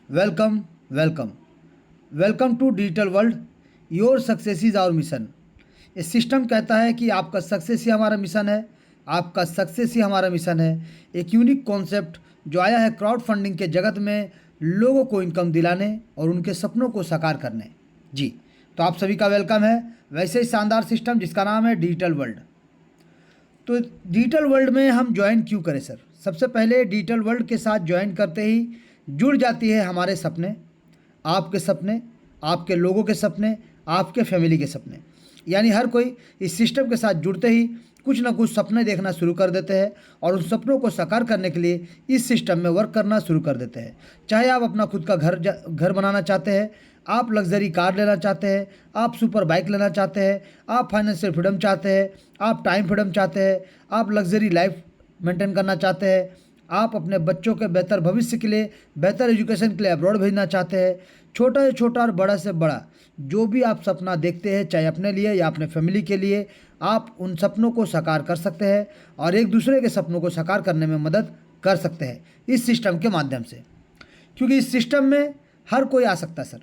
Welcome welcome welcome to digital world. Your success is our mission. ये system कहता है कि आपका सक्सेस ही हमारा मिशन है, आपका सक्सेस ही हमारा मिशन है। एक यूनिक कॉन्सेप्ट जो आया है क्राउड फंडिंग के जगत में, लोगों को इनकम दिलाने और उनके सपनों को साकार करने। जी, तो आप सभी का वेलकम है। वैसे ही शानदार सिस्टम जिसका नाम है डिजिटल वर्ल्ड। तो डिजिटल वर्ल्ड में हम ज्वाइन क्यों करें सर? सबसे पहले डिजिटल वर्ल्ड के साथ ज्वाइन करते ही जुड़ जाती है हमारे सपने, आपके सपने, आपके लोगों के सपने, आपके फैमिली के सपने। यानी हर कोई इस सिस्टम के साथ जुड़ते ही कुछ ना कुछ सपने देखना शुरू कर देते हैं और उन सपनों को साकार करने के लिए इस सिस्टम में वर्क करना शुरू कर देते हैं। चाहे आप अपना खुद का घर बनाना चाहते हैं, आप लग्जरी कार लेना चाहते हैं, आप सुपर बाइक लेना चाहते हैं, आप फाइनेंशियल फ्रीडम चाहते हैं, आप टाइम फ्रीडम चाहते हैं, आप लग्जरी लाइफ मेंटेन करना चाहते हैं, आप अपने बच्चों के बेहतर भविष्य के लिए, बेहतर एजुकेशन के लिए अब्रॉड भेजना चाहते हैं। छोटा से छोटा और बड़ा से बड़ा जो भी आप सपना देखते हैं, चाहे अपने लिए या अपने फैमिली के लिए, आप उन सपनों को साकार कर सकते हैं और एक दूसरे के सपनों को साकार करने में मदद कर सकते हैं इस सिस्टम के माध्यम से। क्योंकि इस सिस्टम में हर कोई आ सकता है सर,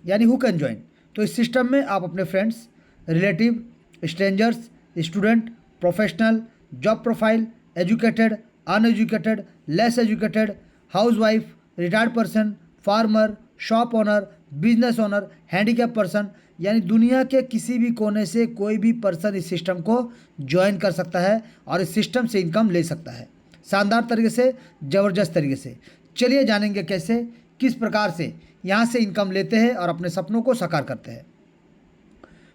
यानी हु कैन ज्वाइन। तो इस सिस्टम में आप अपने friends, relative, strangers, student, professional, job profile, educated, uneducated, less educated, housewife, retired person, farmer, shop owner, business owner, handicap person, यानी दुनिया के किसी भी कोने से कोई भी पर्सन इस सिस्टम को ज्वाइन कर सकता है और इस सिस्टम से इनकम ले सकता है शानदार तरीके से, ज़बरदस्त तरीके से। चलिए जानेंगे कैसे, किस प्रकार से यहाँ से इनकम लेते हैं और अपने सपनों को साकार करते हैं।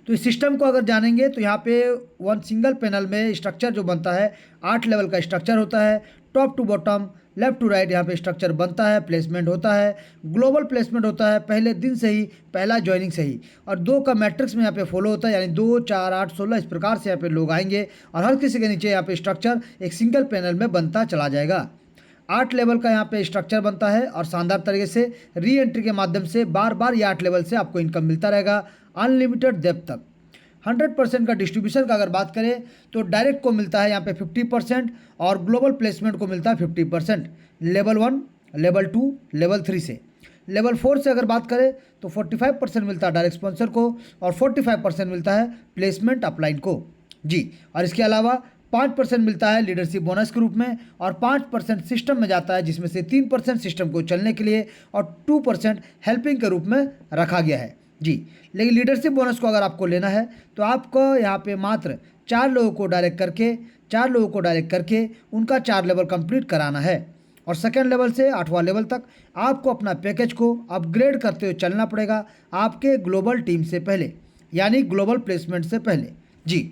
तो इस सिस्टम को अगर जानेंगे तो यहाँ पे वन सिंगल पैनल में स्ट्रक्चर जो बनता है, 8 लेवल का स्ट्रक्चर होता है। Top to bottom, left to right यहाँ पे स्ट्रक्चर बनता है, प्लेसमेंट होता है, ग्लोबल प्लेसमेंट होता है पहले दिन से ही, पहला ज्वाइनिंग से ही, और 2 का मैट्रिक्स में यहाँ पे फॉलो होता है, यानी 2, 4, 8, 16 इस प्रकार से यहाँ पे लोग आएंगे और हर किसी के नीचे यहाँ पे स्ट्रक्चर एक सिंगल पैनल में बनता चला जाएगा। 8 लेवल का यहाँ पे स्ट्रक्चर बनता है और शानदार तरीके से री एंट्री के माध्यम से बार बार ये 8 लेवल से आपको इनकम मिलता रहेगा अनलिमिटेड डेप्थ तक। 100% का डिस्ट्रीब्यूशन का अगर बात करें तो डायरेक्ट को मिलता है यहाँ पे 50% और ग्लोबल प्लेसमेंट को मिलता है 50%। लेवल 1, लेवल 2, लेवल 3 से। लेवल 4 से अगर बात करें तो 45% मिलता है डायरेक्ट स्पॉन्सर को और 45% मिलता है प्लेसमेंट अपलाइन को। जी, और इसके अलावा 5% मिलता है लीडरशिप बोनस के रूप में और 5% सिस्टम में जाता है, जिसमें से 3% सिस्टम को चलने के लिए और 2% हेल्पिंग के रूप में रखा गया है। जी, लेकिन लीडरशिप बोनस को अगर आपको लेना है तो आपको यहाँ पे मात्र 4 लोगों को डायरेक्ट करके उनका 4 लेवल कंप्लीट कराना है और सेकेंड लेवल से 8वां लेवल तक आपको अपना पैकेज को अपग्रेड करते हुए चलना पड़ेगा आपके ग्लोबल टीम से पहले, यानी ग्लोबल प्लेसमेंट से पहले। जी,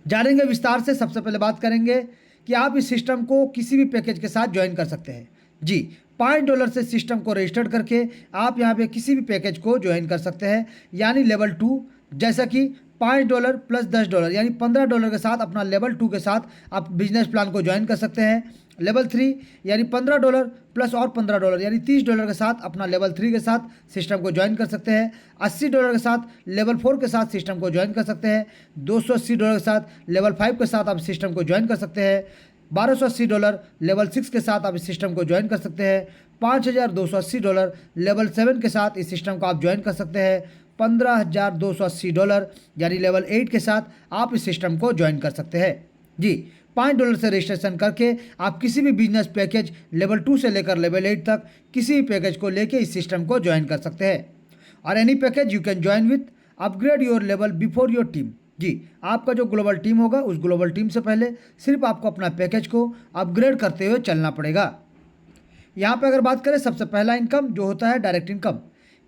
जानेंगे विस्तार से। सबसे पहले बात करेंगे कि आप इस सिस्टम को किसी भी पैकेज के साथ ज्वाइन कर सकते हैं। जी, $5 से सिस्टम को रजिस्टर्ड करके आप यहाँ पे किसी भी पैकेज को ज्वाइन कर सकते हैं, यानी लेवल 2, जैसा कि $5 प्लस $10 यानी $15 के साथ अपना लेवल 2 के साथ आप बिजनेस प्लान को ज्वाइन कर सकते हैं। लेवल 3 यानी $15 प्लस और $15 यानी $30 के साथ अपना लेवल 3 के साथ सिस्टम को ज्वाइन कर सकते हैं। $80 के साथ लेवल 4 के साथ सिस्टम को ज्वाइन कर सकते हैं। $280 के साथ लेवल 5 के साथ आप सिस्टम को ज्वाइन कर सकते हैं। $1280 लेवल 6 के साथ आप इस सिस्टम को ज्वाइन कर सकते हैं। $5280 लेवल 7 के साथ इस सिस्टम को आप ज्वाइन कर सकते हैं। $15,280 यानी लेवल 8 के साथ आप इस सिस्टम को ज्वाइन कर सकते हैं। जी, $5 से रजिस्ट्रेशन करके आप किसी भी बिजनेस पैकेज लेवल 2 से लेकर लेवल 8 तक किसी भी पैकेज को लेके इस सिस्टम को ज्वाइन कर सकते हैं। और any package you can join with upgrade your level before your team. जी, आपका जो ग्लोबल टीम होगा उस ग्लोबल टीम से पहले सिर्फ आपको अपना पैकेज को अपग्रेड करते हुए चलना पड़ेगा। यहाँ पे अगर बात करें सबसे पहला इनकम जो होता है डायरेक्ट इनकम,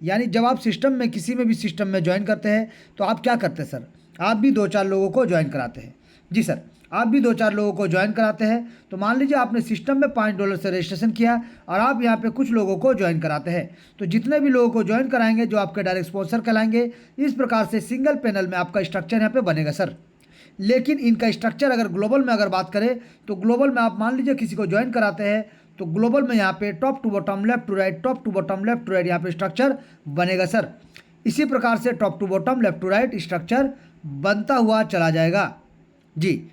यानी जब आप सिस्टम में किसी में भी सिस्टम में ज्वाइन करते हैं तो आप क्या करते हैं सर? आप भी 2-4 लोगों को ज्वाइन कराते हैं। जी सर, आप भी 2-4 लोगों को ज्वाइन कराते हैं। तो मान लीजिए आपने सिस्टम में $5 से रजिस्ट्रेशन किया और आप यहाँ पे कुछ लोगों को ज्वाइन कराते हैं, तो जितने भी लोगों को ज्वाइन कराएंगे जो आपके डायरेक्ट स्पॉन्सर कहलाएंगे। इस प्रकार से सिंगल पैनल में आपका स्ट्रक्चर यहाँ पे बनेगा सर। लेकिन इनका स्ट्रक्चर अगर ग्लोबल में अगर बात करें तो ग्लोबल में आप मान लीजिए किसी को ज्वाइन कराते हैं तो ग्लोबल में यहाँ पे top to bottom left to right, top to bottom left to right यहाँ पे स्ट्रक्चर बनेगा सर। इसी प्रकार से top to bottom left to right structure बनता हुआ चला जाएगा। जी,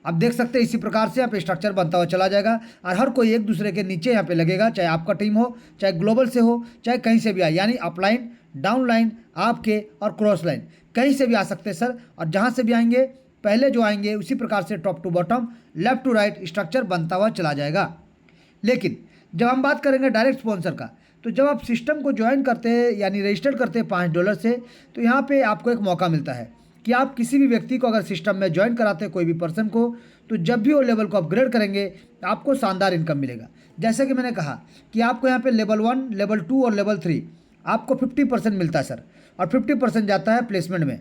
आप देख सकते हैं इसी प्रकार से यहाँ पे स्ट्रक्चर बनता हुआ चला जाएगा और हर कोई एक दूसरे के नीचे यहाँ पे लगेगा, चाहे आपका टीम हो, चाहे ग्लोबल से हो, चाहे कहीं से भी आए, यानी अपलाइन, डाउन लाइन, आपके और क्रॉस लाइन कहीं से भी आ सकते हैं सर। और जहाँ से भी आएंगे पहले जो आएंगे उसी प्रकार से top to bottom, left to right structure बनता हुआ चला जाएगा। लेकिन जब हम बात करेंगे डायरेक्ट स्पॉन्सर का, तो जब आप सिस्टम को ज्वाइन करते हैं यानी रजिस्टर करते हैं $5 से, तो यहाँ पे आपको एक मौका मिलता है कि आप किसी भी व्यक्ति को अगर सिस्टम में ज्वाइन कराते हैं, कोई भी पर्सन को, तो जब भी वो लेवल को अपग्रेड करेंगे आपको शानदार इनकम मिलेगा। जैसे कि मैंने कहा कि आपको यहाँ पे लेवल 1, लेवल 2 और लेवल 3 आपको 50% मिलता है सर, और 50% जाता है प्लेसमेंट में।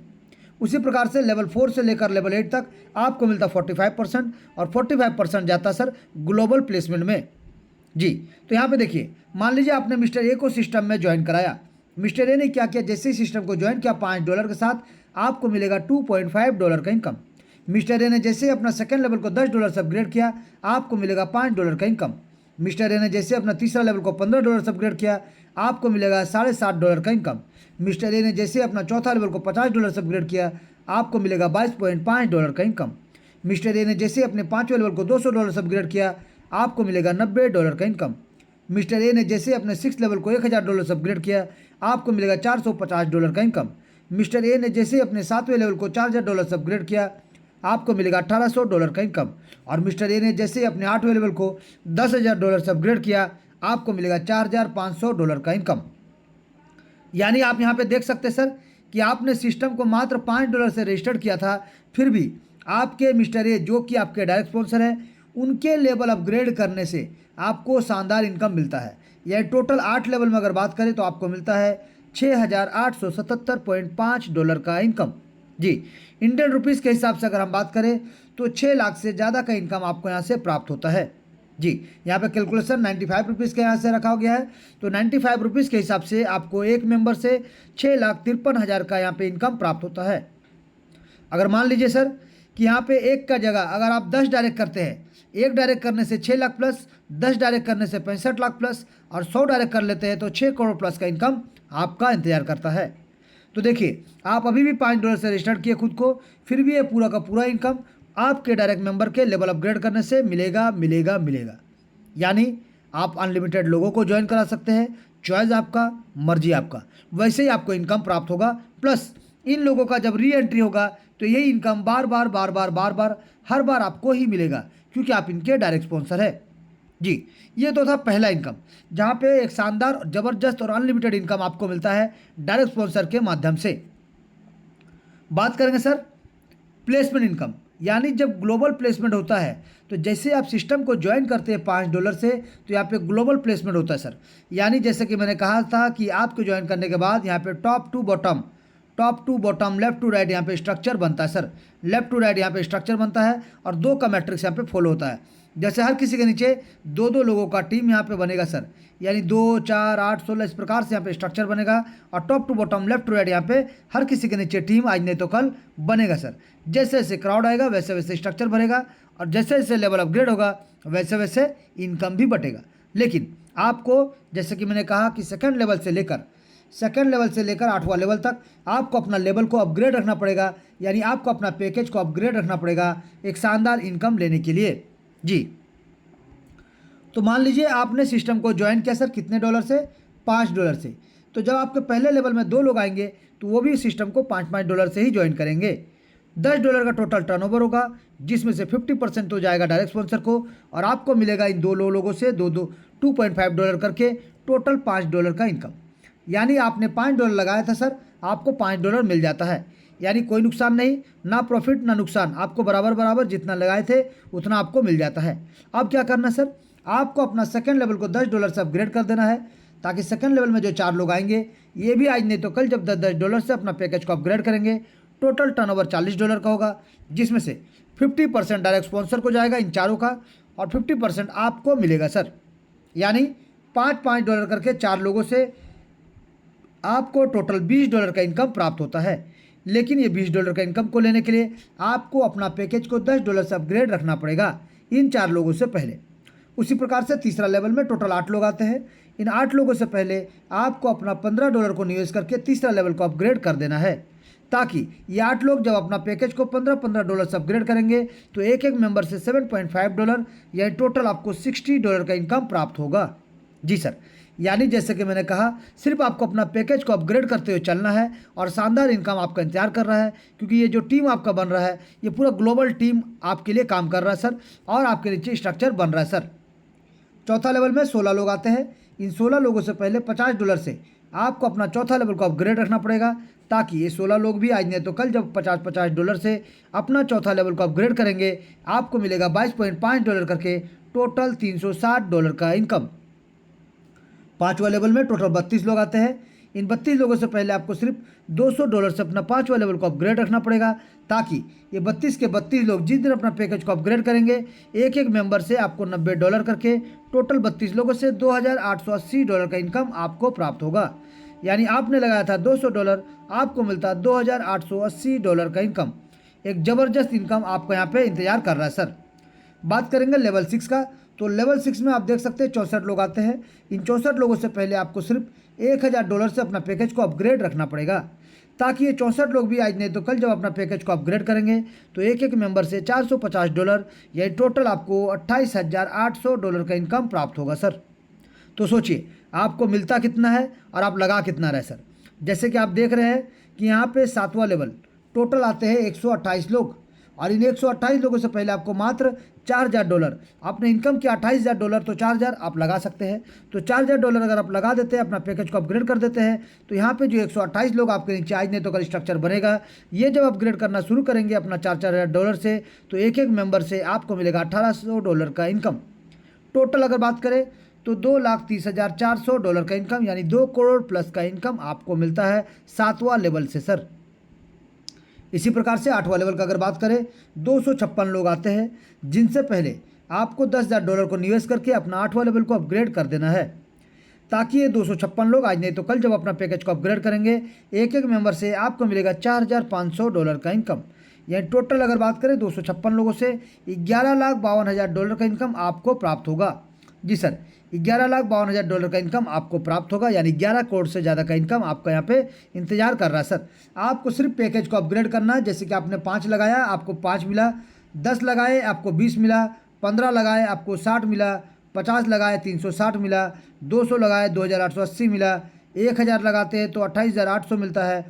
उसी प्रकार से लेवल 4 से लेकर लेवल 8 तक आपको मिलता 45% और 45% जाता सर ग्लोबल प्लेसमेंट में। जी, तो यहाँ पे देखिए, मान लीजिए आपने मिस्टर ए को सिस्टम में ज्वाइन कराया। मिस्टर ए ने क्या किया, जैसे ही सिस्टम को ज्वाइन किया $5 के साथ आपको मिलेगा $2.5 का इनकम। मिस्टर ए ने जैसे अपना सेकंड लेवल को $10 से अपग्रेड किया आपको मिलेगा $5 का इनकम। मिस्टर ए ने जैसे अपना तीसरा लेवल को $15 से अपग्रेड किया आपको मिलेगा $7.5 का इनकम। मिस्टर ए ने जैसे अपना चौथा लेवल को $50 से अपग्रेड किया आपको मिलेगा $22.5 का इनकम। मिस्टर ए ने जैसे अपने पाँचवें लेवल को $200 से अपग्रेड किया आपको मिलेगा $90 का इनकम। मिस्टर ए ने जैसे अपने सिक्स लेवल को $1000 से अपग्रेड किया आपको मिलेगा $450 का इनकम। मिस्टर ए ने जैसे अपने सातवें लेवल को $4000 से अपग्रेड किया आपको मिलेगा $1800 का इनकम। और मिस्टर ए ने जैसे अपने 8वें लेवल को $10000 से अपग्रेड किया आपको मिलेगा $4500 का इनकम। यानी आप यहाँ पे देख सकते हैं सर कि आपने सिस्टम को मात्र $5 से रजिस्टर किया था, फिर भी आपके मिस्टर ए जो कि आपके डायरेक्ट स्पॉन्सर हैं उनके लेवल अपग्रेड करने से आपको शानदार इनकम मिलता है। यह टोटल 8 लेवल में अगर बात करें तो आपको मिलता है $6877.5 का इनकम। जी, इंडियन रुपीज़ के हिसाब से अगर हम बात करें तो 6 लाख से ज़्यादा का इनकम आपको यहाँ से प्राप्त होता है। जी, यहाँ पे कैलकुलेशन 95 रुपीज़ के यहाँ से रखा गया है, तो 95 रुपीज़ के हिसाब से आपको एक मेंबर से 6,53,000 का यहाँ पे इनकम प्राप्त होता है। अगर मान लीजिए सर कि यहाँ पे एक का जगह अगर आप 10 डायरेक्ट करते हैं, एक डायरेक्ट करने से 6 लाख प्लस, 10 डायरेक्ट करने से 65 लाख प्लस और 100 डायरेक्ट कर लेते हैं तो 6 करोड़ प्लस का इनकम आपका इंतजार करता है। तो देखिए, आप अभी भी $5 से रजिस्टर किए खुद को, फिर भी ये पूरा का पूरा इनकम आपके डायरेक्ट मेंबर के लेवल अपग्रेड करने से मिलेगा मिलेगा मिलेगा। यानी आप अनलिमिटेड लोगों को ज्वाइन करा सकते हैं, चॉइस आपका, मर्जी आपका, वैसे ही आपको इनकम प्राप्त होगा। प्लस इन लोगों का जब री एंट्री होगा तो यही इनकम बार बार हर बार आपको ही मिलेगा, क्योंकि आप इनके डायरेक्ट स्पॉन्सर है। जी, ये तो था पहला इनकम, जहाँ पे एक शानदार, ज़बरदस्त और अनलिमिटेड इनकम आपको मिलता है डायरेक्ट स्पॉन्सर के माध्यम से। बात करेंगे सर प्लेसमेंट इनकम, यानी जब ग्लोबल प्लेसमेंट होता है तो जैसे आप सिस्टम को ज्वाइन करते हैं $5 से तो यहाँ पे ग्लोबल प्लेसमेंट होता है सर। यानी जैसे कि मैंने कहा था कि आपको ज्वाइन करने के बाद यहाँ पे top to bottom, left to right यहाँ पे स्ट्रक्चर बनता है सर। लेफ्ट टू राइट यहाँ पे स्ट्रक्चर बनता है और 2 का मैट्रिक्स यहाँ पे फॉलो होता है। जैसे हर किसी के नीचे 2 लोगों का टीम यहाँ पे बनेगा सर, यानी 2, 4, 8, 16 इस प्रकार से यहाँ पे स्ट्रक्चर बनेगा। और top to bottom, left to right यहाँ पे हर किसी के नीचे टीम आज नहीं तो कल बनेगा सर। जैसे जैसे क्राउड आएगा वैसे वैसे स्ट्रक्चर बढ़ेगा और जैसे जैसे लेवल अपग्रेड होगा वैसे वैसे इनकम भी बढ़ेगा। लेकिन आपको जैसे कि मैंने कहा कि सेकंड लेवल से लेकर 8वां लेवल तक आपको अपना लेवल को अपग्रेड रखना पड़ेगा, यानी आपको अपना पैकेज को अपग्रेड रखना पड़ेगा एक शानदार इनकम लेने के लिए। जी, तो मान लीजिए आपने सिस्टम को ज्वाइन किया सर कितने डॉलर से, $5 से। तो जब आपके पहले लेवल में 2 लोग आएंगे तो वो भी सिस्टम को $5 से ही ज्वाइन करेंगे। $10 का टोटल टर्नओवर होगा, जिसमें से 50% तो जाएगा डायरेक्ट स्पॉन्सर को और आपको मिलेगा इन 2 लोगों से $2.5 करके टोटल $5 का इनकम। यानी आपने $5 लगाया था सर, आपको $5 मिल जाता है, यानी कोई नुकसान नहीं, ना प्रॉफिट ना नुकसान, आपको बराबर जितना लगाए थे उतना आपको मिल जाता है। अब क्या करना सर, आपको अपना सेकंड लेवल को $10 से अपग्रेड कर देना है, ताकि सेकंड लेवल में जो 4 लोग आएंगे ये भी आज नहीं तो कल जब $10 से अपना पैकेज को अपग्रेड करेंगे टोटल टर्नओवर $40 का होगा, जिसमें से 50% डायरेक्ट स्पॉन्सर को जाएगा इन चारों का और 50% आपको मिलेगा सर। यानी $5 करके 4 लोगों से आपको टोटल $20 का इनकम प्राप्त होता है। लेकिन ये $20 का इनकम को लेने के लिए आपको अपना पैकेज को $10 से अपग्रेड रखना पड़ेगा इन 4 लोगों से पहले। उसी प्रकार से तीसरा लेवल में टोटल 8 लोग आते हैं। इन 8 लोगों से पहले आपको अपना $15 को निवेश करके तीसरा लेवल को अपग्रेड कर देना है। ताकि ये 8 लोग जब अपना पैकेज को 15-15 डॉलर से अपग्रेड करेंगे तो एक एक मेंबर से $7.5 यानी टोटल आपको $60 का इनकम प्राप्त होगा। जी सर, यानी जैसे कि मैंने कहा, सिर्फ आपको अपना पैकेज को अपग्रेड करते हुए चलना है और शानदार इनकम आपका इंतजार कर रहा है, क्योंकि ये जो टीम आपका बन रहा है ये पूरा ग्लोबल टीम आपके लिए काम कर रहा है सर, और आपके नीचे स्ट्रक्चर बन रहा है सर। चौथा लेवल में 16 लोग आते हैं। इन 16 लोगों से पहले $50 से आपको अपना चौथा लेवल को अपग्रेड रखना पड़ेगा, ताकि ये 16 लोग भी आज नहीं तो कल जब $50 से अपना चौथा लेवल को अपग्रेड करेंगे आपको मिलेगा $22.5 करके टोटल $360 का इनकम। पाँचवा लेवल में टोटल 32 लोग आते हैं। इन 32 लोगों से पहले आपको सिर्फ $200 से अपना पाँचवा लेवल को अपग्रेड रखना पड़ेगा, ताकि ये 32 के 32 लोग जिस दिन अपना पैकेज को अपग्रेड करेंगे एक एक मेंबर से आपको $90 करके टोटल 32 लोगों से $2,880 का इनकम आपको प्राप्त होगा। यानी आपने लगाया था $200, आपको मिलता $2,880 का इनकम। एक ज़बरदस्त इनकम आपको यहाँ पे इंतजार कर रहा है सर। बात करेंगे लेवल 6 का, तो लेवल 6 में आप देख सकते हैं 64 लोग आते हैं। इन 64 लोगों से पहले आपको सिर्फ $1,000 से अपना पैकेज को अपग्रेड रखना पड़ेगा, ताकि ये 64 लोग भी आज नहीं तो कल जब अपना पैकेज को अपग्रेड करेंगे तो एक एक मेंबर से $450 यानी टोटल आपको $28,800 का इनकम प्राप्त होगा सर। तो सोचिए आपको मिलता कितना है और आप लगा कितना रहे सर। जैसे कि आप देख रहे हैं कि यहाँ पे 7वां लेवल टोटल आते हैं 128 लोग, और इन 128 लोगों से पहले आपको मात्र $4,000, आपने इनकम किया $28,000 तो 4,000 आप लगा सकते हैं। तो $4,000 अगर आप लगा देते हैं, अपना पैकेज को अपग्रेड कर देते हैं, तो यहाँ पे जो 128 लोग आपके नीचे आज नहीं तो कल स्ट्रक्चर बनेगा, ये जब अपग्रेड करना शुरू करेंगे अपना $4,000 से, तो एक एक मेंबर से आपको मिलेगा $1,800 का इनकम। टोटल अगर बात करें तो $2,30,400 का इनकम, यानी 2 करोड़ प्लस का इनकम आपको मिलता है 7वां लेवल से सर। इसी प्रकार से 8वां लेवल का अगर बात करें 256 लोग आते हैं, जिनसे पहले आपको $10,000 को निवेश करके अपना 8वां लेवल को अपग्रेड कर देना है, ताकि ये 256 लोग आज नहीं तो कल जब अपना पैकेज को अपग्रेड करेंगे एक एक मेंबर से आपको मिलेगा $4,500 का इनकम। यानी टोटल अगर बात करें 256 लोगों से $11,52,000 का इनकम आपको प्राप्त होगा। जी सर, $11,52,000 का इनकम आपको प्राप्त होगा, यानी 11 करोड़ से ज़्यादा का इनकम आपका यहाँ पे इंतजार कर रहा है सर। आपको सिर्फ पैकेज को अपग्रेड करना है। जैसे कि आपने 5 लगाया आपको 5 मिला, 10 लगाए आपको 20 मिला, 15 लगाए आपको 60 मिला, 50 लगाए 360 मिला, 200 लगाए 2,880 मिला, 1,000 लगाते हैं तो 28,800 मिलता है,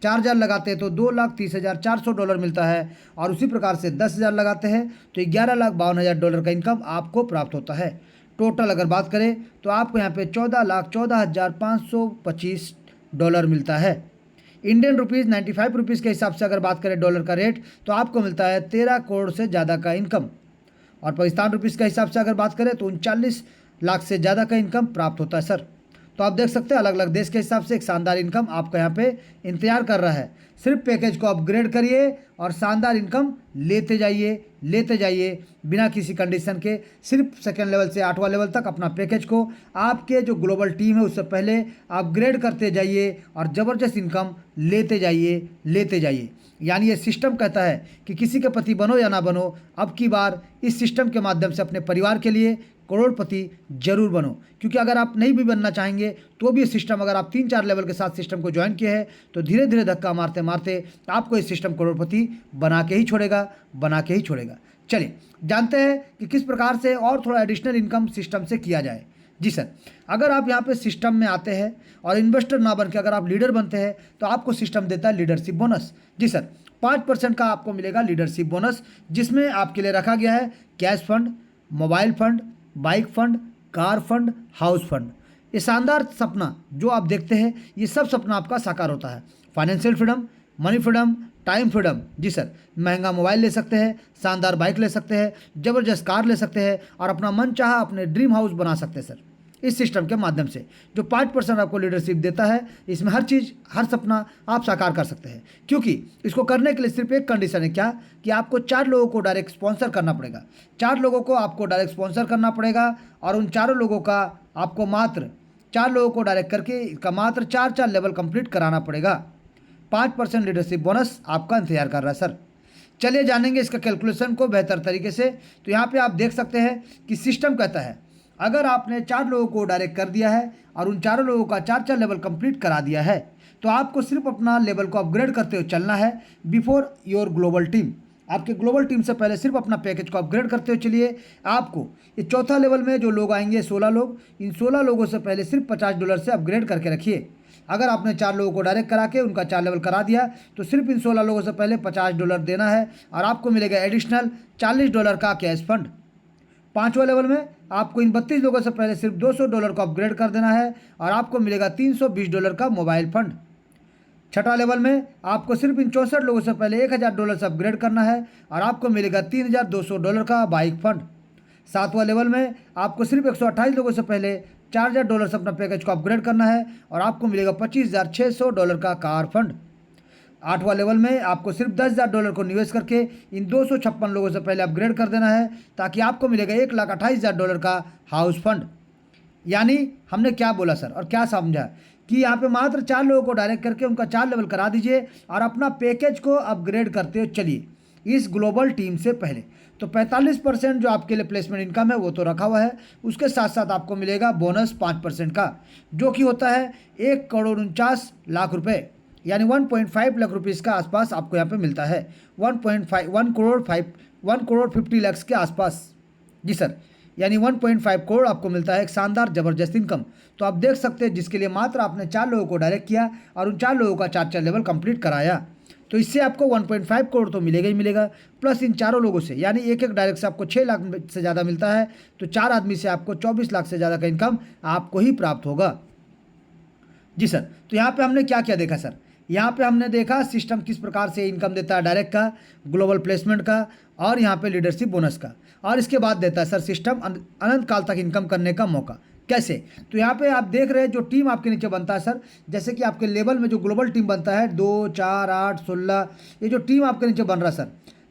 4,000 लगाते हैं तो $2,30,400 मिलता है, और उसी प्रकार से 10,000 लगाते हैं तो $11,52,000 का इनकम आपको प्राप्त होता है। टोटल अगर बात करें तो आपको यहाँ पे $14,14,525 मिलता है। इंडियन रुपीज़ 95 रुपीज़ के हिसाब से अगर बात करें डॉलर का रेट, तो आपको मिलता है 13 करोड़ से ज़्यादा का इनकम, और पाकिस्तान रुपीज़ के हिसाब से अगर बात करें तो 39 लाख से ज़्यादा का इनकम प्राप्त होता है सर। तो आप देख सकते हैं अलग अलग देश के हिसाब से एक शानदार इनकम आपका यहाँ पे इंतजार कर रहा है। सिर्फ पैकेज को अपग्रेड करिए और शानदार इनकम लेते जाइए बिना किसी कंडीशन के। सिर्फ सेकेंड लेवल से 8वां लेवल तक अपना पैकेज को आपके जो ग्लोबल टीम है उससे पहले अपग्रेड करते जाइए और ज़बरदस्त इनकम लेते जाइए। यानी ये सिस्टम कहता है कि किसी के पति बनो या ना बनो, अब की बार इस सिस्टम के माध्यम से अपने परिवार के लिए करोड़पति जरूर बनो। क्योंकि अगर आप नहीं भी बनना चाहेंगे तो भी ये सिस्टम, अगर आप 3-4 लेवल के साथ सिस्टम को ज्वाइन किए हैं तो धीरे धीरे धक्का मारते मारते आपको ये सिस्टम करोड़पति बना के ही छोड़ेगा। चलिए जानते हैं कि किस प्रकार से और थोड़ा एडिशनल इनकम सिस्टम से किया जाए। जी सर, अगर आप यहाँ पे सिस्टम में आते हैं और इन्वेस्टर ना बन के अगर आप लीडर बनते हैं तो आपको सिस्टम देता है लीडरशिप बोनस। जी सर, 5% का आपको मिलेगा लीडरशिप बोनस, जिसमें आपके लिए रखा गया है cash fund, mobile fund, bike fund, car fund, house fund. ये शानदार सपना जो आप देखते हैं ये सब सपना आपका साकार होता है। Financial freedom, money freedom, time freedom. जी सर, महंगा मोबाइल ले सकते हैं, शानदार बाइक ले सकते हैं, ज़बरदस्त कार ले सकते हैं और अपना मन चाहा अपने ड्रीम हाउस बना सकते हैं सर, इस सिस्टम के माध्यम से। जो 5% आपको लीडरशिप देता है, इसमें हर चीज़, हर सपना आप साकार कर सकते हैं। क्योंकि इसको करने के लिए सिर्फ एक कंडीशन है, क्या कि आपको 4 लोगों को डायरेक्ट स्पॉन्सर करना पड़ेगा। 4 लोगों को आपको डायरेक्ट स्पॉन्सर करना पड़ेगा और उन चारों लोगों का आपको मात्र 4 लोगों को डायरेक्ट करके इसका मात्र 4 लेवल कंप्लीट कराना पड़ेगा। 5% लीडरशिप बोनस आपका इंतजार कर रहा है सर। चलिए जानेंगे इसका कैलकुलेशन को बेहतर तरीके से। तो यहाँ पे आप देख सकते हैं कि सिस्टम कहता है अगर आपने 4 लोगों को डायरेक्ट कर दिया है और उन चारों लोगों का 4 लेवल कंप्लीट करा दिया है तो आपको सिर्फ अपना लेवल को अपग्रेड करते हुए चलना है बिफोर योर ग्लोबल टीम। आपके ग्लोबल टीम से पहले सिर्फ अपना पैकेज को अपग्रेड करते हुए चलिए। आपको ये चौथा लेवल में जो लोग आएंगे 16 लोग, इन 16 लोगों से पहले सिर्फ $50 से अपग्रेड करके रखिए। अगर आपने 4 लोगों को डायरेक्ट करा के उनका 4 लेवल करा दिया तो सिर्फ इन 16 लोगों से पहले $50 देना है और आपको मिलेगा एडिशनल $40 का कैश फंड। 5वां लेवल में आपको इन 32 लोगों से पहले सिर्फ $200 को अपग्रेड कर देना है और आपको मिलेगा $320 का मोबाइल फंड। 6वां लेवल में आपको सिर्फ इन 64 लोगों से पहले $1000 से अपग्रेड करना है और आपको मिलेगा $3200 का बाइक फंड। 7वां लेवल में आपको सिर्फ 128 लोगों से पहले $4000 से अपना पैकेज को अपग्रेड करना है और आपको मिलेगा $25600 का कार फंड। 8वां लेवल में आपको सिर्फ $10,000 को निवेश करके इन 256 लोगों से पहले अपग्रेड कर देना है ताकि आपको मिलेगा $1,28,000 का हाउस फंड। यानी हमने क्या बोला सर और क्या समझा कि यहाँ पे मात्र 4 लोगों को डायरेक्ट करके उनका 4 लेवल करा दीजिए और अपना पैकेज को अपग्रेड करते हुए चलिए इस ग्लोबल टीम से पहले। तो 45% जो आपके लिए प्लेसमेंट इनकम है वो तो रखा हुआ है, उसके साथ साथ आपको मिलेगा बोनस 5% का, जो कि होता है 1,49,00,000 रुपये, यानी 1.5 लाख रुपीज़ का आसपास आपको यहाँ पे मिलता है। 1,50,00,000 के आसपास, जी सर, यानी 1.5 करोड़ आपको मिलता है, एक शानदार ज़बरदस्त इनकम। तो आप देख सकते हैं जिसके लिए मात्र आपने 4 लोगों को डायरेक्ट किया और उन 4 लोगों का 4 लेवल कंप्लीट कराया, तो इससे आपको 1.5 करोड़ तो मिलेगा ही मिलेगा, प्लस इन चारों लोगों से यानी एक डायरेक्ट से आपको 6 लाख से ज़्यादा मिलता है, तो 4 आदमी से आपको 24 लाख से ज़्यादा का इनकम आपको ही प्राप्त होगा। जी सर, तो यहाँ पे हमने क्या क्या देखा सर? यहाँ पे हमने देखा सिस्टम किस प्रकार से इनकम देता है, डायरेक्ट का, ग्लोबल प्लेसमेंट का और यहाँ पे लीडरशिप बोनस का, और इसके बाद देता है सर सिस्टम अनंत काल तक इनकम करने का मौका। कैसे? तो यहाँ पे आप देख रहे हैं जो टीम आपके नीचे बनता है सर, जैसे कि आपके लेवल में जो ग्लोबल टीम बनता है 2, 4, 8, 16, ये जो टीम आपके नीचे बन रहा है सर,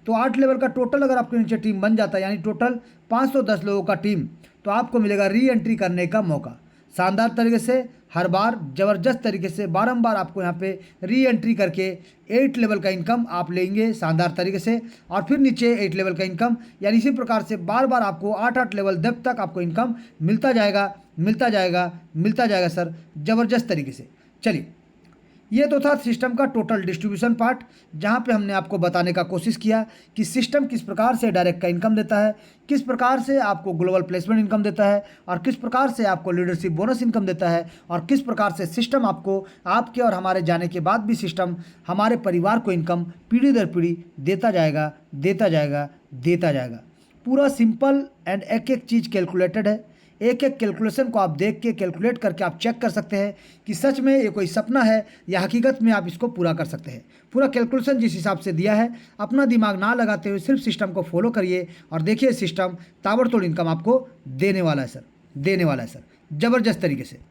तो 8 लेवल का टोटल अगर आपके नीचे टीम बन जाता है यानी टोटल 510 लोगों का टीम, तो आपको मिलेगा री एंट्री करने का मौका। शानदार तरीके से हर बार ज़बरदस्त तरीके से बारंबार आपको यहाँ पे री एंट्री करके 8 लेवल का इनकम आप लेंगे शानदार तरीके से, और फिर नीचे 8 लेवल का इनकम, यानी इसी प्रकार से बार बार आपको 8 लेवल जब तक आपको इनकम मिलता जाएगा मिलता जाएगा मिलता जाएगा सर, ज़बरदस्त तरीके से। चलिए, ये तो था सिस्टम का टोटल डिस्ट्रीब्यूशन पार्ट, जहाँ पे हमने आपको बताने का कोशिश किया कि सिस्टम किस प्रकार से डायरेक्ट का इनकम देता है, किस प्रकार से आपको ग्लोबल प्लेसमेंट इनकम देता है, और किस प्रकार से आपको लीडरशिप बोनस इनकम देता है, और किस प्रकार से सिस्टम आपको आपके और हमारे जाने के बाद भी सिस्टम हमारे परिवार को इनकम पीढ़ी दर पीढ़ी देता जाएगा देता जाएगा देता जाएगा। पूरा सिंपल एंड एक एक चीज़ कैलकुलेटेड है। एक एक कैलकुलेशन को आप देख के कैलकुलेट करके आप चेक कर सकते हैं कि सच में ये कोई सपना है या हकीकत में आप इसको पूरा कर सकते हैं। पूरा कैलकुलेशन जिस हिसाब से दिया है, अपना दिमाग ना लगाते हुए सिर्फ सिस्टम को फॉलो करिए और देखिए सिस्टम ताबड़तोड़ इनकम आपको देने वाला है सर, देने वाला है सर, ज़बरदस्त तरीके से।